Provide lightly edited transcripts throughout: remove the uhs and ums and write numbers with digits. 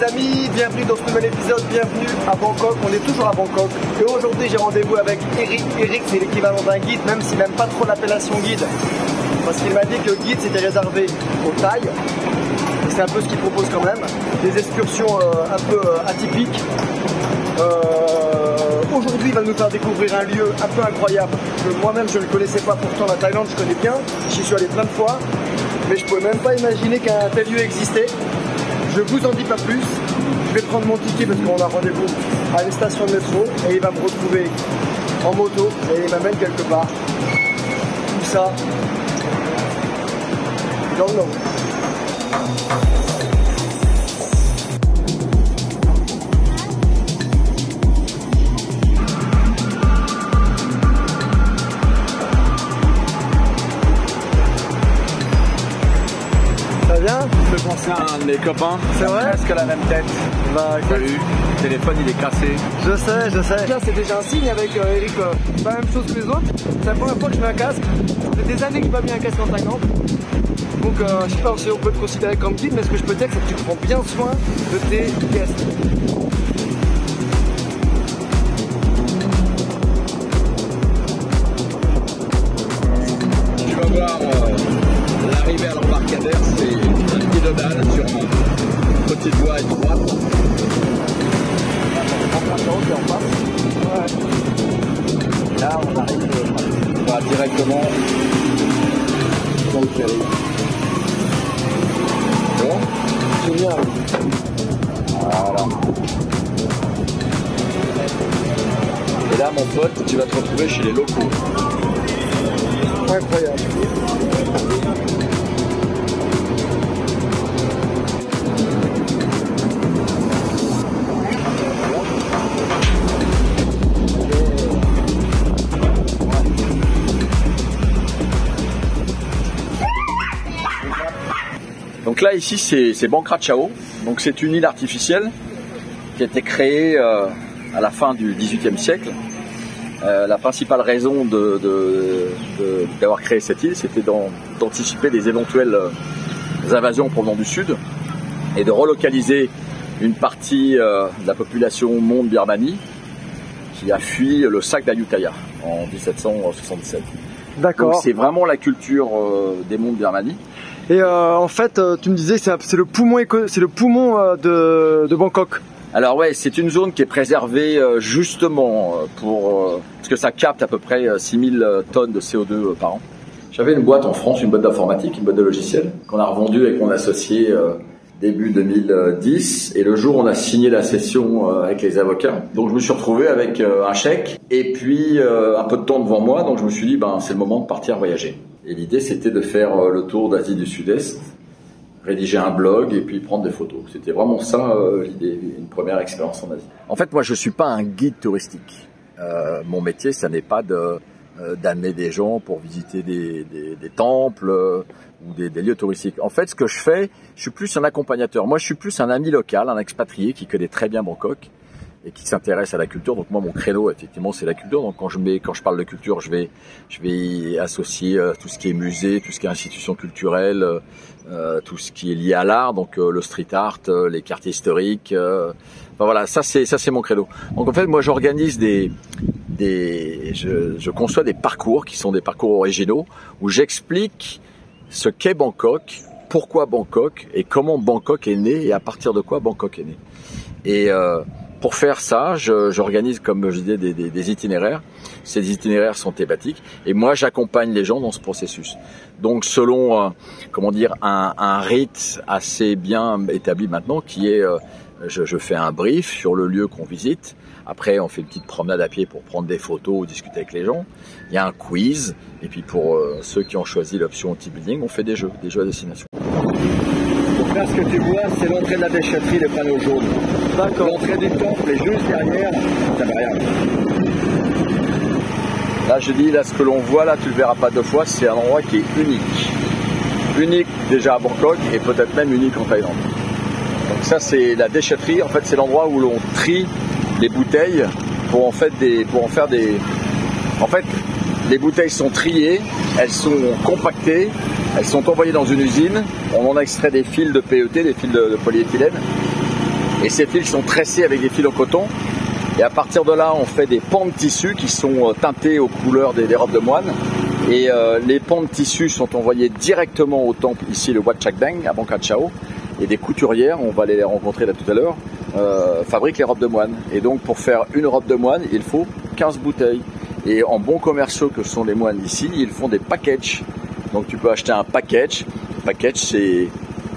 les amis, bienvenue dans ce nouvel épisode, bienvenue à Bangkok, on est toujours à Bangkok et aujourd'hui j'ai rendez-vous avec Eric. Eric c'est l'équivalent d'un guide, même s'il n'aime pas trop l'appellation guide, parce qu'il m'a dit que guide c'était réservé aux Thaïs, c'est un peu ce qu'il propose quand même, des excursions un peu atypiques. Aujourd'hui il va nous faire découvrir un lieu un peu incroyable, que moi-même je ne connaissais pas, pourtant la Thaïlande je connais bien, j'y suis allé plein de fois, mais je ne pouvais même pas imaginer qu'un tel lieu existait. Je vous en dis pas plus, je vais prendre mon ticket parce qu'on a rendez-vous à une station de métro et il va me retrouver en moto et il m'amène quelque part. Tout ça, dans le nom. Je peux penser à un de mes copains. C'est vrai? Presque la même tête. Bah, Salut. Le téléphone il est cassé. Je sais. Là c'est déjà un signe avec Eric. C'est pas la même chose que les autres. C'est la première fois que je mets un casque. Ça fait des années que je n'ai pas mis un casque en Thaïlande. Donc je sais pas si on peut te considérer comme guide, mais ce que je peux dire c'est que tu prends bien soin de tes guests. Tu vas voir l'arrivée à l'embarcadère, c'est un diagonale sur une petite voie étroite. Là on arrive directement dans le ferry. Bon, Génial. voilà. Et là mon pote, tu vas te retrouver chez les locaux. Incroyable. Donc là ici c'est Bang Krachao, donc c'est une île artificielle qui a été créée à la fin du XVIIIe siècle. La principale raison d'avoir créé cette île, c'était d'anticiper des éventuelles invasions provenant du sud et de relocaliser une partie de la population Mon Birmanie qui a fui le sac d'Ayutthaya en 1777. D'accord. Donc c'est vraiment la culture des Mon Birmanie. Et en fait, tu me disais que c'est le poumon, de Bangkok. Alors ouais, c'est une zone qui est préservée justement parce que ça capte à peu près 6000 tonnes de CO2 par an. J'avais une boîte en France, une boîte d'informatique, une boîte de logiciels, qu'on a revendue avec mon associé début 2010. Et le jour où on a signé la cession avec les avocats, donc je me suis retrouvé avec un chèque et puis un peu de temps devant moi, donc je me suis dit c'est le moment de partir voyager. Et l'idée c'était de faire le tour d'Asie du Sud-Est, rédiger un blog et puis prendre des photos. C'était vraiment ça l'idée, une première expérience en Asie. En fait, moi je suis pas un guide touristique. Mon métier, ça n'est pas d'amener des gens pour visiter des temples ou des lieux touristiques. En fait, ce que je fais, je suis plus un accompagnateur. Moi, je suis plus un ami local, un expatrié qui connaît très bien Bangkok et qui s'intéresse à la culture. Donc moi, mon créneau, effectivement, c'est la culture. Donc quand je parle de culture, je vais y associer tout ce qui est musée, tout ce qui est institution culturelle, tout ce qui est lié à l'art, donc le street art, les quartiers historiques. Enfin voilà, ça c'est mon credo. Donc en fait, moi, j'organise je conçois des parcours qui sont des parcours originaux où j'explique ce qu'est Bangkok, pourquoi Bangkok et comment Bangkok est né et à partir de quoi Bangkok est né. Et pour faire ça, j'organise, comme je disais, des itinéraires. Ces itinéraires sont thématiques et moi j'accompagne les gens dans ce processus. Donc selon un rite assez bien établi maintenant qui est je fais un brief sur le lieu qu'on visite. Après, on fait une petite promenade à pied pour prendre des photos ou discuter avec les gens. Il y a un quiz. Et puis pour ceux qui ont choisi l'option team building, on fait des jeux à destination. Donc là, ce que tu vois, c'est l'entrée de la déchetterie, les panneaux jaunes. D'accord. L'entrée du temple est juste derrière. Ça va rien. Là, je dis, ce que l'on voit là, tu le verras pas deux fois, c'est un endroit qui est unique. Unique déjà à Bangkok et peut-être même unique en Thaïlande. Donc ça, c'est la déchetterie. En fait, c'est l'endroit où l'on trie les bouteilles pour en faire des. En fait, les bouteilles sont triées, elles sont compactées, elles sont envoyées dans une usine. On en extrait des fils de PET, des fils de polyéthylène. Et ces fils sont tressés avec des fils au coton. Et à partir de là, on fait des pans de tissu qui sont teintés aux couleurs des robes de moine. Et les pans de tissu sont envoyés directement au temple, ici le Wat Chak Deng, à Bang Krach Chau. Et des couturières, on va aller les rencontrer là tout à l'heure, fabriquent les robes de moine. Et donc pour faire une robe de moine, il faut 15 bouteilles. Et en bons commerciaux que sont les moines ici, ils font des packages. Donc tu peux acheter un package. Le package c'est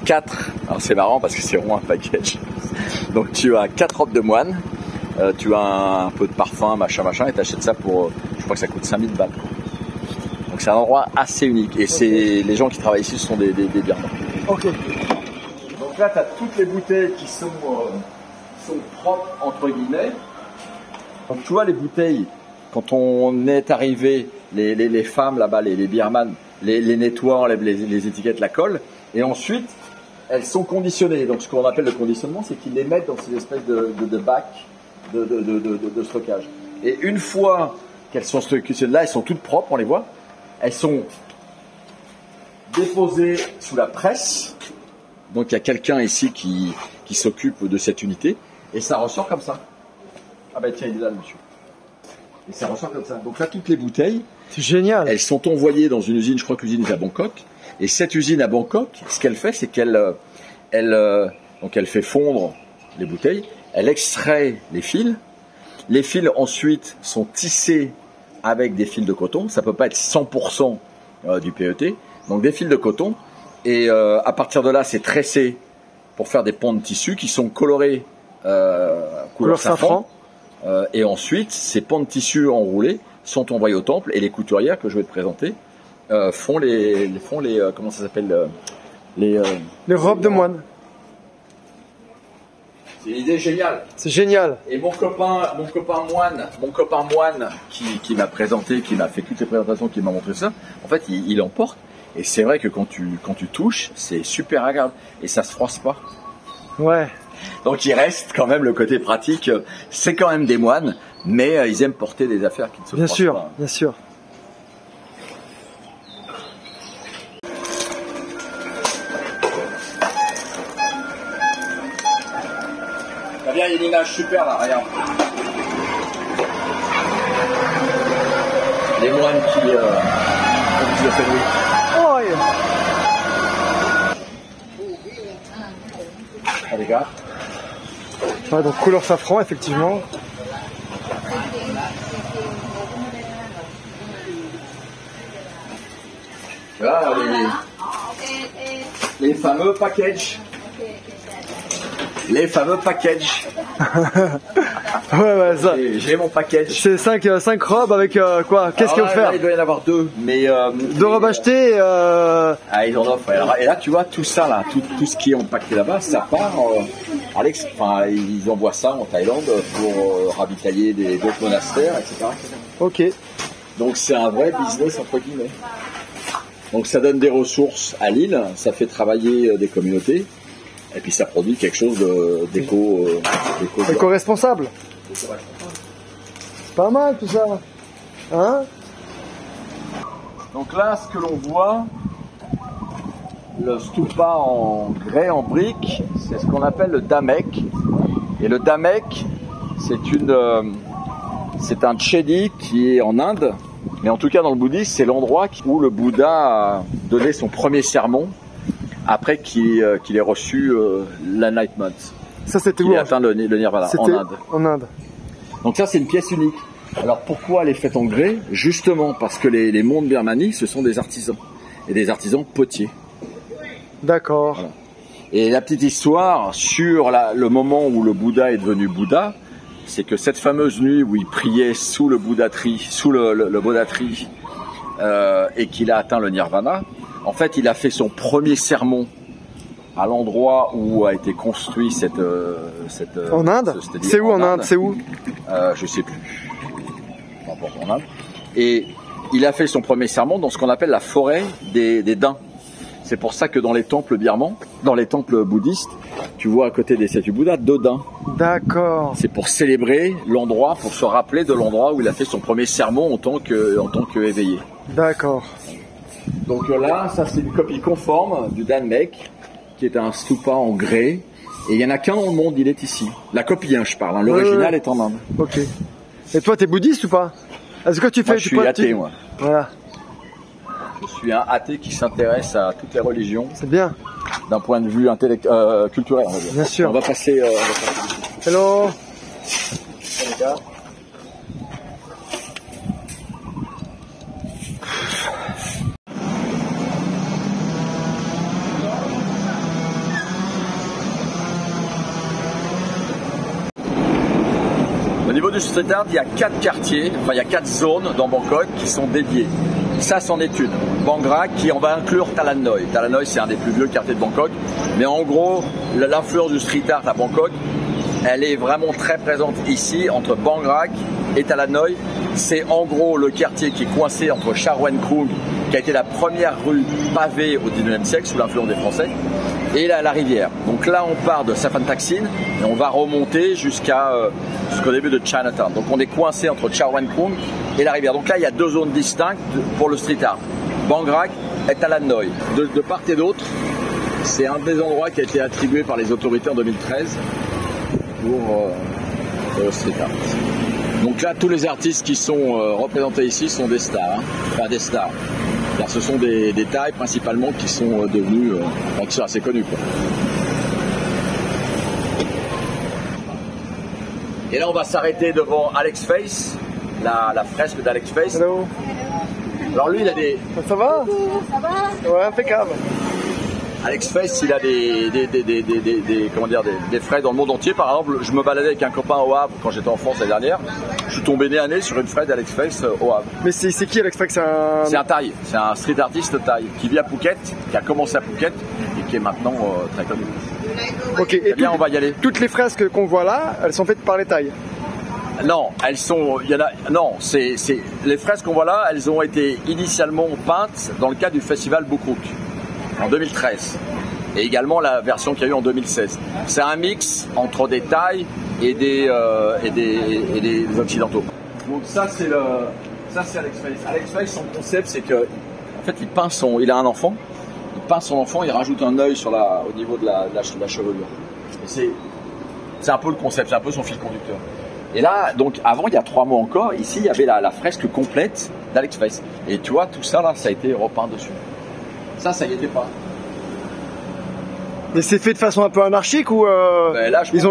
4, alors c'est marrant parce que c'est vraiment un package. Donc tu as 4 robes de moine, tu as un peu de parfum, machin, et tu achètes ça pour, je crois que ça coûte 5000 balles. Donc c'est un endroit assez unique. Et c'est les gens qui travaillent ici, ce sont des Birmans. Ok. Donc là, tu as toutes les bouteilles qui sont propres, entre guillemets. Donc tu vois les bouteilles, quand on est arrivé, les femmes là-bas, les birmanes, les nettoient, enlèvent les étiquettes, la colle, et ensuite elles sont conditionnées. Donc ce qu'on appelle le conditionnement, c'est qu'ils les mettent dans ces espèces de bacs de stockage. Et une fois qu'elles sont stockées là, elles sont toutes propres, on les voit. Elles sont déposées sous la presse. Donc il y a quelqu'un ici qui s'occupe de cette unité, et ça ressort comme ça. Ah ben tiens, il est là, le monsieur. Et ça ressort comme ça. Donc là, toutes les bouteilles, c'est génial. Elles sont envoyées dans une usine, je crois que l'usine est à Bangkok. Et cette usine à Bangkok, ce qu'elle fait, c'est qu'elle elle fait fondre les bouteilles, elle extrait les fils. Les fils ensuite sont tissés avec des fils de coton. Ça peut pas être 100% du PET. Donc des fils de coton. Et à partir de là, c'est tressé pour faire des pans de tissu qui sont colorés couleur safran. Et ensuite, ces pans de tissu enroulés sont envoyés au temple, et les couturières que je vais te présenter font les comment ça s'appelle, les robes de moine. C'est une idée géniale. C'est génial. Et mon copain moine qui m'a présenté, qui m'a fait toutes les présentations, qui m'a montré ça, en fait, il emporte. Et c'est vrai que quand tu touches, c'est super agréable et ça se froisse pas. Ouais. Donc il reste quand même le côté pratique. C'est quand même des moines, mais ils aiment porter des affaires qui ne se froissent pas. Bien sûr. Il y a une image super là, regarde. Les moines qui ont fait nuit. Oh, yeah. Ah, les gars. Ouais, donc couleur safran, effectivement. Là, les fameux packages. Les fameux packages. Ouais, ça. J'ai mon package. C'est 5 robes avec quoi? Qu'est-ce qu'il faut faire? Il doit y en avoir 2, mais 2 robes achetées. Ah, ils en offrent. Et là, tu vois, tout ça là, tout ce qui est empaqueté là-bas, ça part. Enfin, ils envoient ça en Thaïlande pour ravitailler d'autres monastères, etc., etc. Ok. Donc c'est un vrai business entre guillemets. Donc ça donne des ressources à l'île, ça fait travailler des communautés. Et puis ça produit quelque chose éco-responsable. C'est pas mal tout ça. Hein? Donc là, ce que l'on voit, le stupa en grès, en brique, c'est ce qu'on appelle le Dhamek. Et le Dhamek, c'est un chedi qui est en Inde. Mais en tout cas, dans le bouddhisme, c'est l'endroit où le Bouddha a donné son premier sermon après qu'il ait reçu l'enlightenment. Ça, c'était où? Il a atteint le nirvana en Inde. En Inde. Donc ça, c'est une pièce unique. Alors pourquoi elle est faite en grès? Justement parce que les mondes birmaniques, ce sont des artisans. Et des artisans potiers. D'accord. Voilà. Et la petite histoire sur le moment où le Bouddha est devenu Bouddha, c'est que cette fameuse nuit où il priait sous le Bouddha tree, sous le Bouddha tree, et qu'il a atteint le nirvana, en fait, il a fait son premier sermon à l'endroit où a été construit cette en Inde. C'est où en Inde? C'est où? Je sais plus. En Inde. Et il a fait son premier sermon dans ce qu'on appelle la forêt des daims. C'est pour ça que dans les temples birmans, dans les temples bouddhistes, tu vois à côté des statues Bouddha 2 daims. D'accord. C'est pour célébrer l'endroit, pour se rappeler de l'endroit où il a fait son premier sermon en tant qu'éveillé. D'accord. Donc là, ça c'est une copie conforme du Dhamek, qui est un stupa en grès. Et il n'y en a qu'un dans le monde, il est ici. La copie, hein, je parle. Hein. L'original est en Inde. Ok. Et toi, t'es bouddhiste ou pas? Est-ce que tu fais? Moi, je suis athée, moi. Voilà. Je suis un athée qui s'intéresse à toutes les religions. C'est bien. D'un point de vue culturel, on va dire. Bien sûr. On va passer. Hello. Au niveau du street art, il y a 4 quartiers, enfin il y a 4 zones dans Bangkok qui sont dédiées. Ça, c'en est une. Bangkok, qui on va inclure Tha Lan Noi. Tha Lan Noi, c'est un des plus vieux quartiers de Bangkok. Mais en gros, l'influence du street art à Bangkok, elle est vraiment très présente ici, entre Bangkok et Tha Lan Noi. C'est en gros le quartier qui est coincé entre Charoen Krung, qui a été la première rue pavée au 19e siècle sous l'influence des Français, et la rivière. Donc là, on part de Sapan Taksin et on va remonter jusqu'au début de Chinatown. Donc on est coincé entre Charoen Krung et la rivière. Donc là, il y a 2 zones distinctes pour le street art. Bangkok et Tha Lan Noi. De part et d'autre, c'est un des endroits qui a été attribué par les autorités en 2013 pour le street art. Donc là, tous les artistes qui sont représentés ici sont des stars, hein. Enfin des stars. Car ce sont des tailles principalement qui sont devenus qui sont assez connus, quoi. Et là, on va s'arrêter devant Alex Face, la fresque d'Alex Face. Hello. Alors lui, il a des... Ça va? Ça va? Ouais, impeccable. Alex Face, il a des fresques dans le monde entier. Par exemple, je me baladais avec un copain au Havre quand j'étais en France l'année dernière. Je suis tombé nez à nez sur une fresque d'Alex Face au Havre. Mais c'est qui Alex Face? C'est un Thaï, c'est un street artiste Thaï qui vit à Phuket, qui a commencé à Phuket et qui est maintenant très connu. Ok, et bien, on va y aller. Toutes les fresques qu'on voit là, elles sont faites par les Thaïs? Non, elles sont. Il y en a. Non, les fresques qu'on voit là, elles ont été initialement peintes dans le cadre du festival Bukruk en 2013 et également la version qu'il y a eu en 2016. C'est un mix entre des Thaïs et des occidentaux. Donc ça c'est Alex Face. Alex Face, son concept, c'est que en fait il a un enfant, il peint son enfant, il rajoute un œil au niveau de la chevelure. Et c'est un peu le concept, c'est un peu son fil conducteur. Et là, donc avant, il y a 3 mois encore, ici il y avait la fresque complète d'Alex Face. Et tu vois, tout ça là, ça a été repeint dessus. Ça y était pas. Mais c'est fait de façon un peu anarchique ou Ben là, je pense.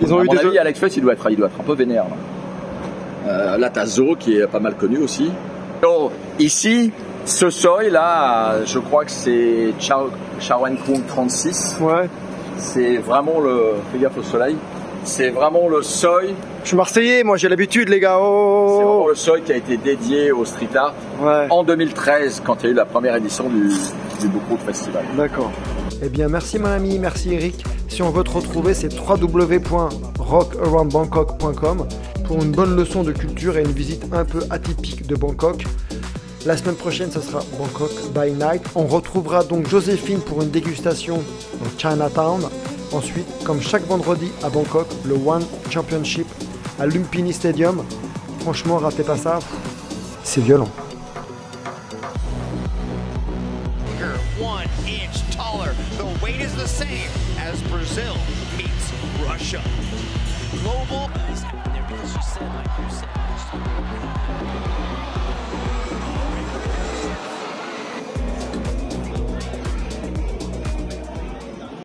À mon avis, Alex Face, il doit être un peu vénère. Là, t'as Zo qui est pas mal connu aussi. Oh, ici, ce seuil là, je crois que c'est Charoen Krung 36. Ouais. C'est vraiment fais gaffe au soleil. C'est vraiment le seuil. Je suis Marseillais, moi j'ai l'habitude, les gars. Oh. C'est vraiment le seuil qui a été dédié au street art en 2013, quand il y a eu la première édition du Bukruk Festival. D'accord. Eh bien, merci mon ami, merci Eric. Si on veut te retrouver, c'est www.rockaroundbangkok.com pour une bonne leçon de culture et une visite un peu atypique de Bangkok. La semaine prochaine, ce sera Bangkok by Night. On retrouvera donc Joséphine pour une dégustation dans Chinatown. Ensuite, comme chaque vendredi à Bangkok, le One Championship à Lumpini Stadium. Franchement, ratez pas ça, c'est violent. 1 inch taller. The weight is the same as Brazil meets Russia. Global.